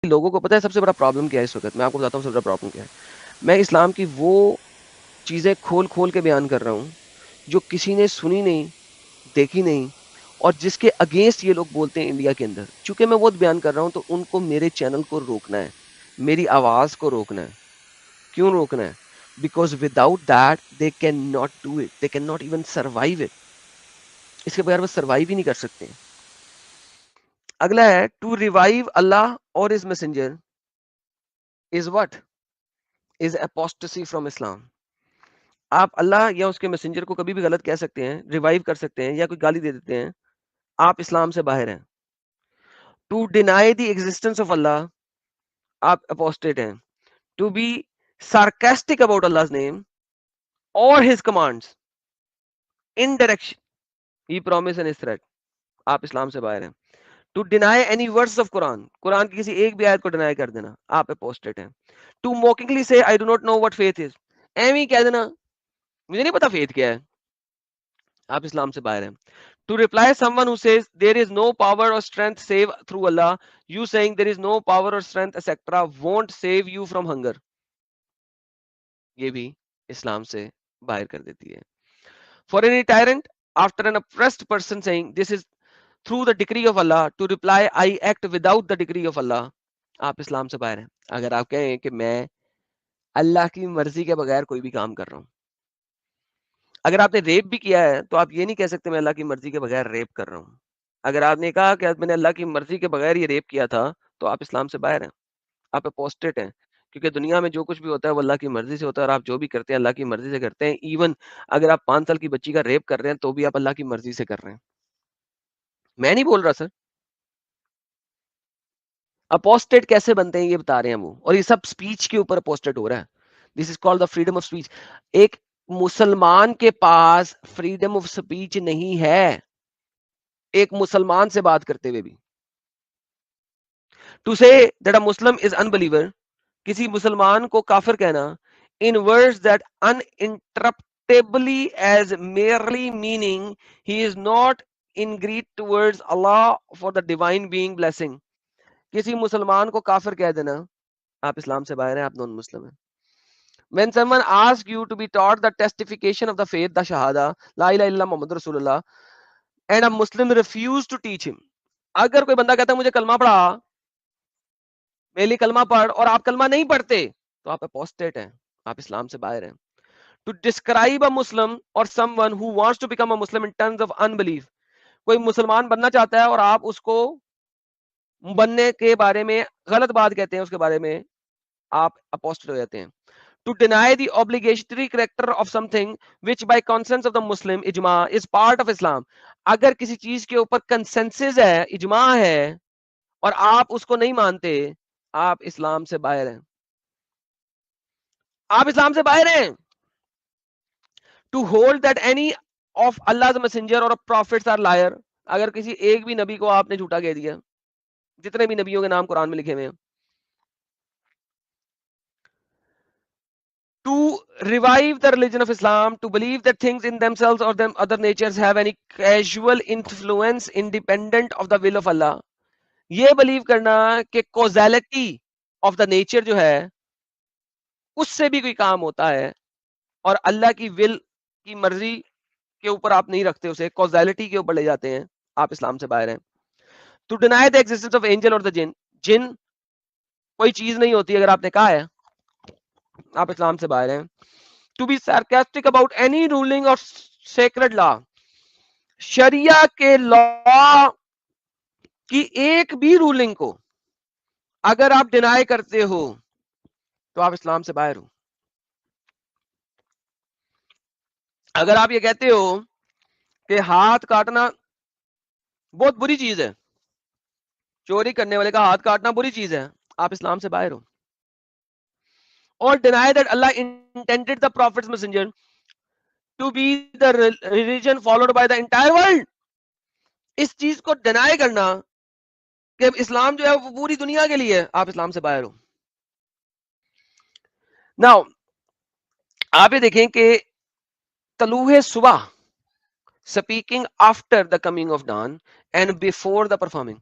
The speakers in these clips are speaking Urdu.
لوگوں کو پتہ ہے سب سے بڑا پرابلم کیا ہے اس وقت؟ میں آپ کو بتاتا ہوں سب سے بڑا پرابلم کیا ہے. میں اسلام کی وہ چیزیں کھول کھول کے بیان کر رہا ہوں جو کسی نے سنی نہیں، دیکھی نہیں، اور جس کے اگینسٹ یہ لوگ بولتے ہیں انڈیا کے اندر. چونکہ میں وہ بیان کر رہا ہوں تو ان کو میرے چینل کو روکنا ہے، میری آواز کو روکنا ہے. کیوں روکنا ہے؟ Because without that they can not do it, they can not even survive it. اس کے بغیر وہ سروائیو ہی نہیں کر سکتے. اگلا ہے ٹو ریوائیو اللہ اور his messenger is what? is apostasy from Islam. آپ اللہ یا اس کے میسنجر کو کبھی بھی غلط کہہ سکتے ہیں، ریوائیو کر سکتے ہیں یا کوئی گالی دے دیتے ہیں، آپ اسلام سے باہر ہیں. To deny the existence of Allah, آپ اپوسٹیٹ ہیں. To be sarcastic about Allah's name or his commands in direction he promised and his threat، آپ اسلام سے باہر ہیں. To deny any words of Quran, قرآن کی کسی ایک بھی آیت کو ڈینائی کر دینا، آپ اپوسٹیٹ ہیں. ٹو موکنگلی سے I do not know what faith is, ایویں کہہ دینا مجھے نہیں پتا فیتھ کیا ہے، آپ اسلام سے باہر ہیں. To reply someone who says there is no power or strength save through Allah, you saying there is no power or strength etcetera won't save you from hunger, یہ بھی اسلام سے باہر کر دیتی ہے. For any tyrant after an oppressed person saying this is through the decree of Allah to reply I act without the decree of Allah، آپ اسلام سے باہر ہیں. اگر آپ کہیں کہ میں اللہ کی مرضی کے بغیر کوئی بھی کام کر رہا ہوں، اگر آپ نے ریپ بھی کیا ہے تو آپ یہ نہیں کہہ سکتے میں اللہ کی مرضی کے بغیر ریپ کر رہا ہوں. اگر آپ نے کہا کہ میں نے اللہ کی مرضی کے بغیر یہ ریپ کیا تھا تو آپ اسلام سے باہر ہیں، آپ اپوسٹیٹ ہیں. کیونکہ دنیا میں جو کچھ بھی ہوتا ہے وہ اللہ کی مرضی سے ہوتا ہے، اور آپ جو بھی کرتے ہیں اللہ کی مرضی سے کرتے ہیں. ایون اگر آپ 5 سال کی بچی کا ریپ کر رہے ہیں تو بھی آپ اللہ کی مرضی سے کر رہے ہیں. میں نہیں بول رہا سر. اپوسٹیٹ کیسے بنتے ہیں یہ بتا رہے ہیں وہ، اور یہ سب سپیچ کے اوپر اپوسٹیٹ ہو رہا ہے. This is called the freedom of speech. ایک مسلمان کے پاس فریڈم آف سپیچ نہیں ہے ایک مسلمان سے بات کرتے ہوئے بھی. ٹو سے دیٹ اے مسلم از انبلیور، کسی مسلمان کو کافر کہنا in words that uninterruptibly as merely meaning he is not in greed towards Allah for the divine being blessing. کسی مسلمان کو کافر کہہ دینا، آپ اسلام سے باہر ہیں، آپ نان مسلم ہیں. When someone asks you to be taught the testification of the faith, the shahada la ilaha illallah muhammad rasulullah, and a Muslim refuse to teach him، اگر کوئی بندہ کہتا ہے مجھے کلمہ پڑھا، میرے لیے کلمہ پڑھ، اور آپ کلمہ نہیں پڑھتے تو آپ اپوسٹیٹ ہیں، آپ اسلام سے باہر ہیں. To describe a Muslim or someone who wants to become a Muslim in terms of unbelief، کوئی مسلمان بننا چاہتا ہے اور آپ اس کو بننے کے بارے میں غلط بات کہتے ہیں، اس کے بارے میں آپ اپوسٹیٹ ہو جاتے ہیں. To deny the obligatory character of something which by consensus of the Muslim ijma is part of Islam، اگر کسی چیز کے اوپر کنسنسس ہے، اجماع ہے، اور آپ اس کو نہیں مانتے، آپ اسلام سے باہر ہیں، آپ اسلام سے باہر ہیں. To hold that any of Allah's messenger or prophets are liar، اگر کسی ایک بھی نبی کو آپ نے جھوٹا کہہ دیا، جتنے بھی نبیوں کے نام قرآن میں لکھے ہوئے ہیں. To revive the religion of Islam، to believe that things in themselves or them other natures have any casual influence independent of the will of Allah، یہ believe کرنا کہ causality of the nature جو ہے اس سے بھی کوئی کام ہوتا ہے، اور اللہ کی will کی مرضی کے اوپر آپ نہیں رکھتے، اسے causality کے اوپر لے جاتے ہیں، آپ اسلام سے باہر ہیں. To deny the existence of angel or the jinn، جن کوئی چیز نہیں ہوتی اگر آپ نے کہا ہے، آپ اسلام سے باہر ہیں. To be sarcastic about any ruling of sacred law، شریعہ کے لا کی ایک بھی رولنگ کو اگر آپ ڈینائی کرتے ہو تو آپ اسلام سے باہر ہو. اگر آپ یہ کہتے ہو کہ ہاتھ کاٹنا بہت بری چیز ہے، چوری کرنے والے کا ہاتھ کاٹنا بری چیز ہے، آپ اسلام سے باہر ہو. اور deny that Allah intended the prophet's messenger to be the religion followed by the entire world، اس چیز کو ڈینائی کرنا کہ اسلام جو ہے وہ پوری دنیا کے لیے، آپ اسلام سے باہر ہو. Now آپ یہ دیکھیں کہ طلوع صبح، speaking after the coming of dawn and before the performing،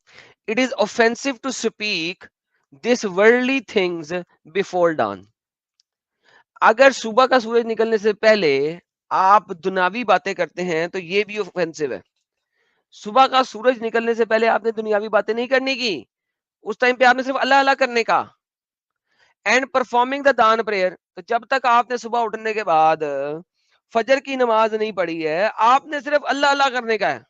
it is offensive to speak this worldly things before dawn. اگر صبح کا سورج نکلنے سے پہلے آپ دنیاوی باتیں کرتے ہیں تو یہ بھی اوفینسو ہے. صبح کا سورج نکلنے سے پہلے آپ نے دنیاوی باتیں نہیں کرنے کی, اس ٹائم پہ آپ نے صرف اللہ اللہ کرنے کا. اینڈ پرفارمنگ دا دان پریئر, تو جب تک آپ نے صبح اٹھنے کے بعد فجر کی نماز نہیں پڑھی ہے, آپ نے صرف اللہ اللہ کرنے کا ہے.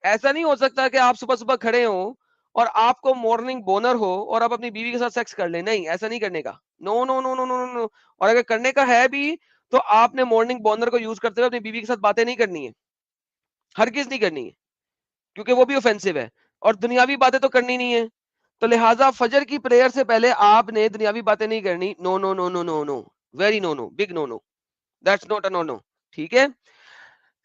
ایسا نہیں ہو سکتا کہ آپ صبح صبح کھڑے ہوں اور آپ کو مارننگ بونر ہو اور آپ اپنی بیوی کے ساتھ سیکس کر لیں. نہیں, ایسا نہیں کرنے کا. نو نو نو نو نو نو. اور اگر کرنے کا ہے بھی تو آپ نے مارننگ بونر کو یوز کرتے ہوئے اپنی بیوی کے ساتھ باتیں نہیں کرنی ہے, ہرگز نہیں کرنی ہے, کیونکہ وہ بھی اوفینسو ہے. اور دنیاوی باتیں تو کرنی نہیں ہے, تو لہٰذا فجر کی پریئر سے پہلے آپ نے دنیاوی باتیں نہیں کرنی. No no no no no no, very no no, big no no, that's not a no no. ٹھیک ہے.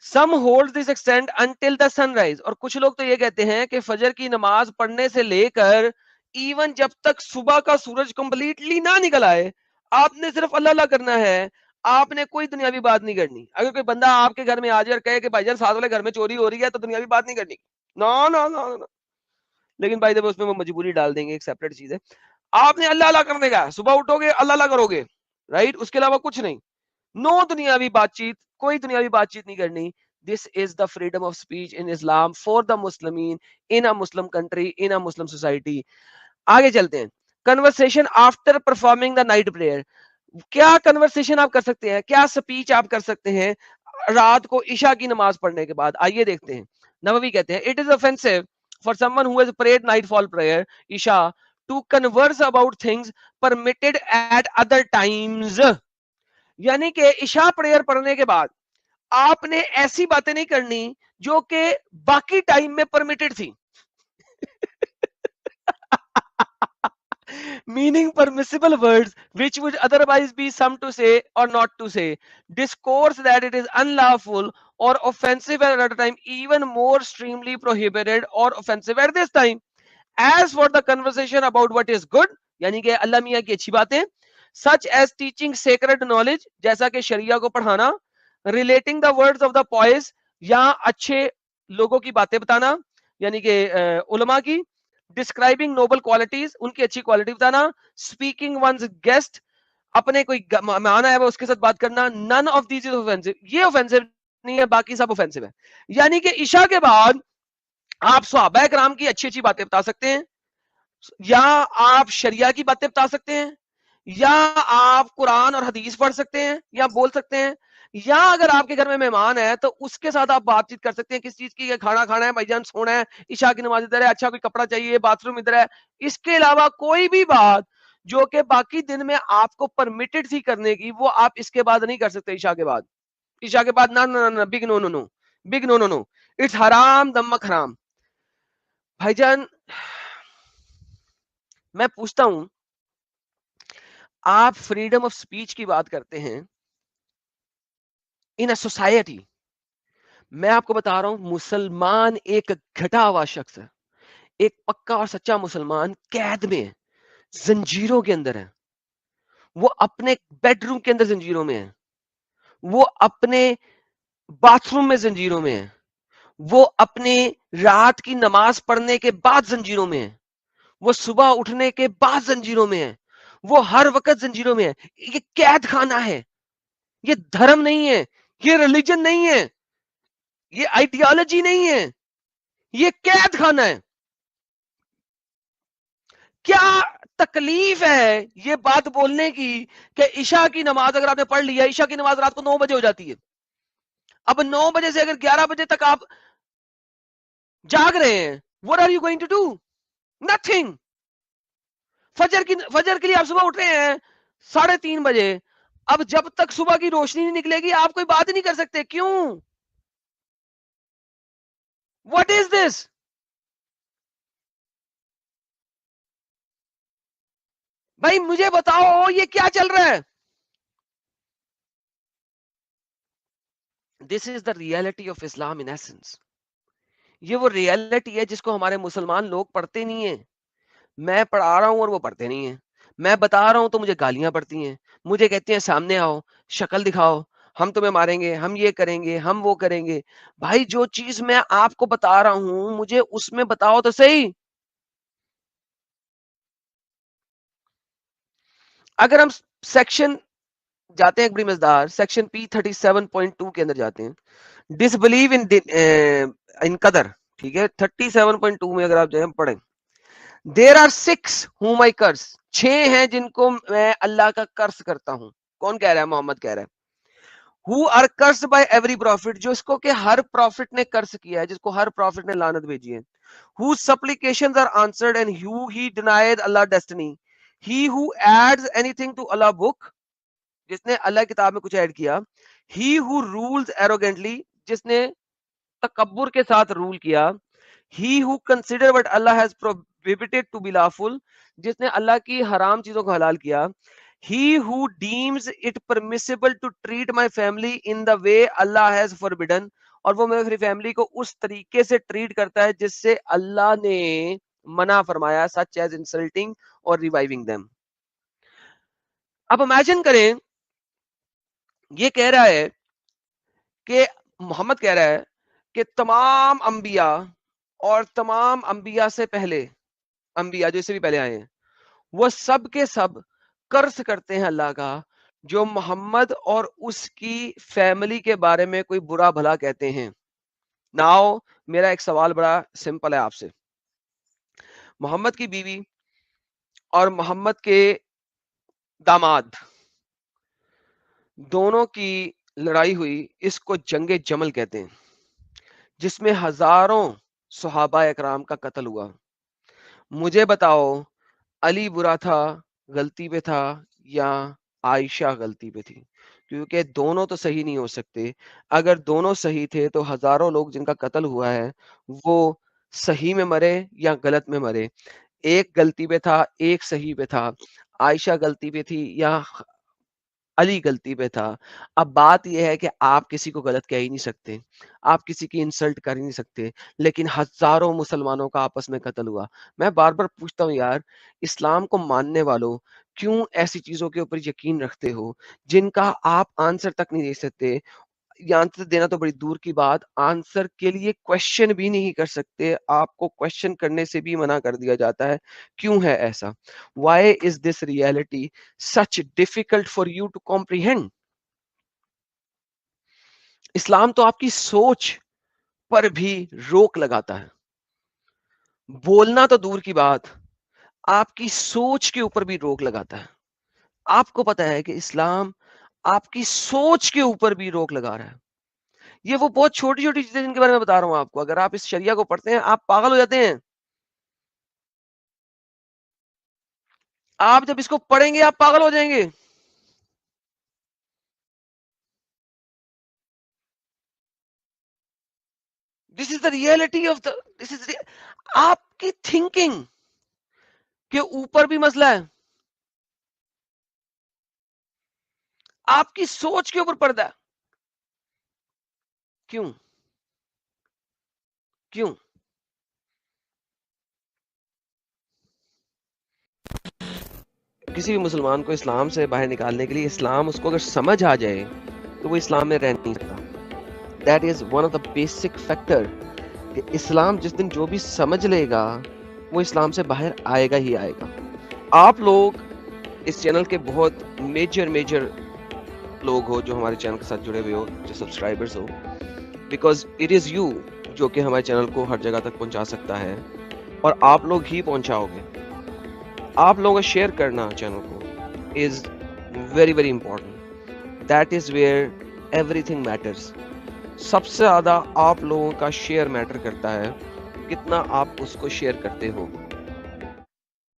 Some hold this extend until the sunrise, اور کچھ لوگ تو یہ کہتے ہیں کہ فجر کی نماز پڑھنے سے لے کر ایون جب تک صبح کا سورج کمپلیٹلی نہ نکل آئے آپ نے صرف اللہ اللہ کرنا ہے, آپ نے کوئی دنیاوی بات نہیں کرنی. اگر کوئی بندہ آپ کے گھر میں آ جائے اور کہے کہ بھائی جان ساتھ والے گھر میں چوری ہو رہی ہے تو دنیاوی بات نہیں کرنی. نو نو نو نو. لیکن بھائی اس میں وہ مجبوری ڈال دیں گے, ایک سیپریٹ چیز ہے. آپ نے اللہ اللہ کرنے کا, صبح اٹھو گے اللہ اللہ کرو گے, رائٹ, اس کے علاوہ کچھ نہیں. نو دنیاوی بات چیت, کوئی دنیاوی بات چیت نہیں کرنی. This is the freedom of speech in Islam for the Muslimin in a Muslim country, in a Muslim society. آگے چلتے ہیں. Conversation after performing the night prayer. کیا کنورسیشن آپ کر سکتے ہیں, کیا سپیچ آپ کر سکتے ہیں رات کو عشاء کی نماز پڑھنے کے بعد؟ آئیے دیکھتے ہیں. نووی کہتے ہیں it is offensive for someone who has prayed nightfall prayer عشاء to converse about things permitted at other times. یعنی کہ عشاء پریئر پڑھنے کے بعد آپ نے ایسی باتیں نہیں کرنی جو کہ باقی ٹائم میں پرمیٹڈ تھی. meaning permissible words which would otherwise be some to say or not to say, discourse that it is unlawful or offensive at another time, even more extremely prohibited or offensive at this time. As for the conversation about what is good, یعنی کہ اللہ میاں کی اچھی باتیں, such as teaching sacred knowledge, جیسا کہ شریعہ کو پڑھانا, relating the words of the pious, یا اچھے لوگوں کی باتیں بتانا یعنی کہ علماء کی, describing noble qualities, ان کی اچھی کوالٹی بتانا, speaking one's guest, اپنے کوئی مہمان آیا ہے اس کے ساتھ بات کرنا, none of these is offensive. یہ offensive نہیں ہے, باقی سب offensive ہے. یعنی کہ عشاء کے بعد آپ صحابہ کرام کی اچھی اچھی باتیں بتا سکتے ہیں, یا آپ شریعہ کی باتیں بتا سکتے ہیں, یا آپ قرآن اور حدیث پڑھ سکتے ہیں یا بول سکتے ہیں, یا اگر آپ کے گھر میں مہمان ہے تو اس کے ساتھ آپ بات چیت کر سکتے ہیں کس چیز کی, کھانا کھانا ہے, بھائی جان سونا ہے, عشاء کی نماز ادھر ہے, اچھا کوئی کپڑا چاہیے, باتھ روم ادھر ہے. اس کے علاوہ کوئی بھی بات جو کہ باقی دن میں آپ کو پرمیٹڈ تھی کرنے کی, وہ آپ اس کے بعد نہیں کر سکتے. عشاء کے بعد, عشاء کے بعد نہ big no no no, big no no no, it's حرام دمک حرام. بھائی جان میں پوچھتا ہوں, آپ فریڈم آف سپیچ کی بات کرتے ہیں ان اے سوسائٹی. میں آپ کو بتا رہا ہوں مسلمان ایک گھٹا ہوا شخص ہے, ایک پکا اور سچا مسلمان قید میں ہے, زنجیروں کے اندر ہے, وہ اپنے بیڈ روم کے اندر زنجیروں میں ہے, وہ اپنے باتھ روم میں زنجیروں میں ہے, وہ اپنے رات کی نماز پڑھنے کے بعد زنجیروں میں ہے, وہ صبح اٹھنے کے بعد زنجیروں میں ہے, وہ ہر وقت زنجیروں میں ہے. یہ قید خانہ ہے, یہ دھرم نہیں ہے, یہ ریلیجن نہیں ہے, یہ آئیڈیالوجی نہیں ہے, یہ قید خانہ ہے. کیا تکلیف ہے یہ بات بولنے کی کہ عشاء کی نماز اگر آپ نے پڑھ لی ہے, عشاء کی نماز رات کو 9 بجے ہو جاتی ہے, اب 9 بجے سے اگر 11 بجے تک آپ جاگ رہے ہیں, what are you going to do? Nothing. فجر کے لیے آپ صبح اٹھ رہے ہیں 3:30 بجے, اب جب تک صبح کی روشنی نہیں نکلے گی آپ کوئی بات ہی نہیں کر سکتے. کیوں؟ What is this? بھائی مجھے بتاؤ یہ کیا چل رہا ہے؟ This is the reality of Islam in essence. یہ وہ ریالٹی ہے جس کو ہمارے مسلمان لوگ پڑھتے نہیں ہیں. میں پڑھا رہا ہوں اور وہ پڑھتے نہیں ہیں. میں بتا رہا ہوں تو مجھے گالیاں پڑتی ہیں, مجھے کہتے ہیں سامنے آؤ, شکل دکھاؤ, ہم تمہیں ماریں گے, ہم یہ کریں گے, ہم وہ کریں گے. بھائی جو چیز میں آپ کو بتا رہا ہوں مجھے اس میں بتاؤ تو صحیح. اگر ہم سیکشن جاتے ہیں ایک بڑی مزدار سیکشن P37.2 کے اندر جاتے ہیں ڈس بلیو ان قدر, ٹھیک ہے, 37.2 میں اگر آپ جو ہے پڑھیں, there are 6 whom I curse, 6 ہیں جن کو میں اللہ کا قرض کرتا ہوں. کون کہہ رہا ہے؟ محمد کہہ رہا ہے. who are cursed by every prophet, جو اس کو کہ ہر پروفٹ نے قرض کیا ہے, جس کو ہر پروفٹ نے لعنت بھیجی ہے. whose supplications are answered and who he denied Allah destiny, he who adds anything to Allah book, جس نے اللہ کتاب میں کچھ ایڈ کیا. he who rules arrogantly, جس نے تکبر کے ساتھ رول کیا. he who consider what Allah has prohibited to be lawful, جس نے اللہ کی حرام چیزوں کو حلال کیا. he who deems it permissible to treat my family in the way Allah has forbidden, اور وہ میری فیملی کو اس طریقے سے ٹریٹ کرتا ہے جس سے اللہ نے منع فرمایا, such as insulting or reviving them. اب امیجن کریں, یہ کہہ رہا ہے کہ محمد کہہ رہا ہے کہ تمام انبیاء اور تمام انبیاء سے پہلے انبیاء جو اس سے بھی پہلے آئے ہیں, وہ سب کے سب قرض کرتے ہیں اللہ کا, جو محمد اور اس کی فیملی کے بارے میں کوئی برا بھلا کہتے ہیں. ناؤ میرا ایک سوال بڑا سمپل ہے آپ سے. محمد کی بیوی اور محمد کے داماد دونوں کی لڑائی ہوئی, اس کو جنگ جمل کہتے ہیں, جس میں ہزاروں صحابہ اکرام کا قتل ہوا. مجھے بتاؤ علی برا تھا, غلطی پہ تھا, یا عائشہ غلطی پہ تھی؟ کیونکہ دونوں تو صحیح نہیں ہو سکتے. اگر دونوں صحیح تھے تو ہزاروں لوگ جن کا قتل ہوا ہے وہ صحیح میں مرے یا غلط میں مرے. ایک غلطی پہ تھا, ایک صحیح پہ تھا. عائشہ غلطی پہ تھی یا علی غلطی پہ تھا. اب بات یہ ہے کہ آپ کسی کو غلط کہہ ہی نہیں سکتے, آپ کسی کی انسلٹ کر ہی نہیں سکتے, لیکن ہزاروں مسلمانوں کا آپس میں قتل ہوا. میں بار بار پوچھتا ہوں یار, اسلام کو ماننے والوں کیوں ایسی چیزوں کے اوپر یقین رکھتے ہو جن کا آپ آنسر تک نہیں دے سکتے؟ یہ آنسر دینا تو بڑی دور کی بات, آنسر کے لیے کوشچن بھی نہیں کر سکتے, آپ کو کوشچن کرنے سے بھی منع کر دیا جاتا ہے. کیوں ہے ایسا؟ Why is this reality such difficult for you to comprehend? اسلام تو آپ کی سوچ پر بھی روک لگاتا ہے. بولنا تو دور کی بات, آپ کی سوچ کے اوپر بھی روک لگاتا ہے. آپ کو پتا ہے کہ اسلام آپ کی سوچ کے اوپر بھی روک لگا رہا ہے. یہ وہ بہت چھوٹی چھوٹی چیزیں جن کے بارے میں بتا رہا ہوں آپ کو, اگر آپ اس شریعہ کو پڑھتے ہیں آپ پاگل ہو جاتے ہیں. آپ جب اس کو پڑھیں گے آپ پاگل ہو جائیں گے. This is the reality of the, this is آپ کی تھنکنگ کے اوپر بھی مسئلہ ہے, آپ کی سوچ کے اوپر پردہ ہے. کیوں کیوں؟ کسی بھی مسلمان کو اسلام سے باہر نکالنے کے لیے, اسلام اس کو اگر سمجھ آ جائے تو وہ اسلام میں رہ نہیں سکتا. That is one of the basic factor, کہ اسلام جس دن جو بھی سمجھ لے گا وہ اسلام سے باہر آئے گا ہی آئے گا. آپ لوگ اس چینل کے بہت میجر لوگ ہو جو ہمارے چینل کے ساتھ جڑے ہوئے ہو, جو subscribers who, because it is you جو کہ ہمارے چینل کو ہر جگہ تک پہنچا سکتا ہے, اور آپ لوگ ہی پہنچاؤ گے. آپ لوگوں کا شیئر کرنا چینل کو is very important. That is where everything matters. سب سے زیادہ آپ لوگوں کا شیئر میٹر کرتا ہے, کتنا آپ اس کو شیئر کرتے ہو.